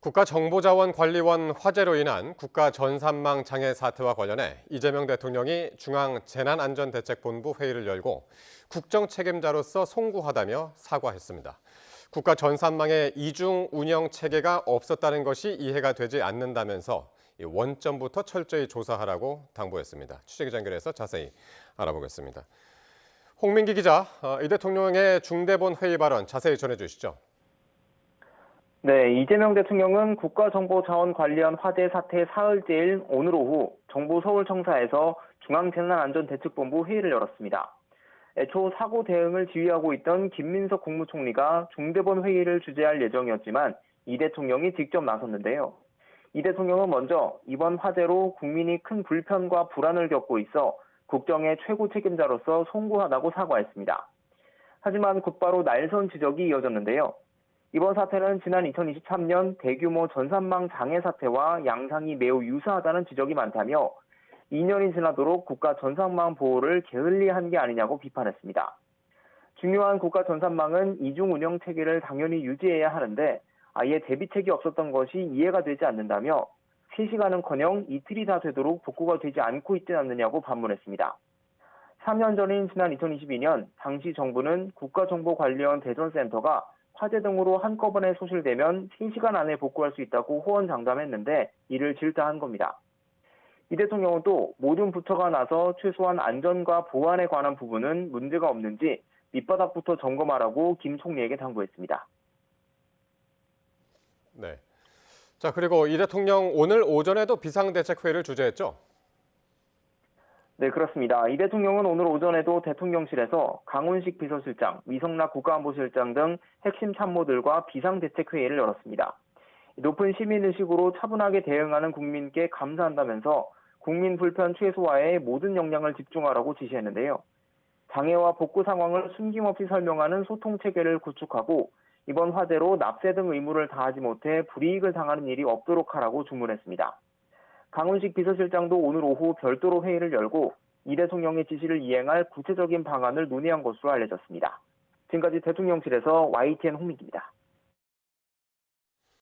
국가정보자원관리원 화재로 인한 국가전산망 장애 사태와 관련해 이재명 대통령이 중앙재난안전대책본부 회의를 열고 국정 책임자로서 송구하다며 사과했습니다. 국가전산망의 이중 운영 체계가 없었다는 것이 이해가 되지 않는다면서 원점부터 철저히 조사하라고 당부했습니다. 취재기자 연결해서 자세히 알아보겠습니다. 홍민기 기자, 이 대통령의 중대본 회의 발언 자세히 전해주시죠. 네, 이재명 대통령은 국가정보자원관리원 화재 사태 사흘째일 오늘 오후 정부 서울청사에서 중앙재난안전대책본부 회의를 열었습니다. 애초 사고 대응을 지휘하고 있던 김민석 국무총리가 중대본 회의를 주재할 예정이었지만 이 대통령이 직접 나섰는데요. 이 대통령은 먼저 이번 화재로 국민이 큰 불편과 불안을 겪고 있어 국정의 최고 책임자로서 송구하다고 사과했습니다. 하지만 곧바로 날선 지적이 이어졌는데요. 이번 사태는 지난 2023년 대규모 전산망 장애 사태와 양상이 매우 유사하다는 지적이 많다며 2년이 지나도록 국가 전산망 보호를 게을리한 게 아니냐고 비판했습니다. 중요한 국가 전산망은 이중 운영 체계를 당연히 유지해야 하는데 아예 대비책이 없었던 것이 이해가 되지 않는다며 3시간은커녕 이틀이 다 되도록 복구가 되지 않고 있지 않느냐고 반문했습니다. 3년 전인 지난 2022년 당시 정부는 국가정보관리원 대전센터가 화재 등으로 한꺼번에 소실되면 3시간 안에 복구할 수 있다고 호언장담했는데 이를 질타한 겁니다. 이 대통령은 또 모든 부처가 나서 최소한 안전과 보안에 관한 부분은 문제가 없는지 밑바닥부터 점검하라고 김 총리에게 당부했습니다. 네. 자, 그리고 이 대통령 오늘 오전에도 비상대책회의를 주재했죠? 네, 그렇습니다. 이 대통령은 오늘 오전에도 대통령실에서 강훈식 비서실장, 위성락 국가안보실장 등 핵심 참모들과 비상대책회의를 열었습니다. 높은 시민의식으로 차분하게 대응하는 국민께 감사한다면서 국민 불편 최소화에 모든 역량을 집중하라고 지시했는데요. 장애와 복구 상황을 숨김없이 설명하는 소통체계를 구축하고 이번 화재로 납세 등 의무를 다하지 못해 불이익을 당하는 일이 없도록 하라고 주문했습니다. 강훈식 비서실장도 오늘 오후 별도로 회의를 열고 이 대통령의 지시를 이행할 구체적인 방안을 논의한 것으로 알려졌습니다. 지금까지 대통령실에서 YTN 홍민기입니다.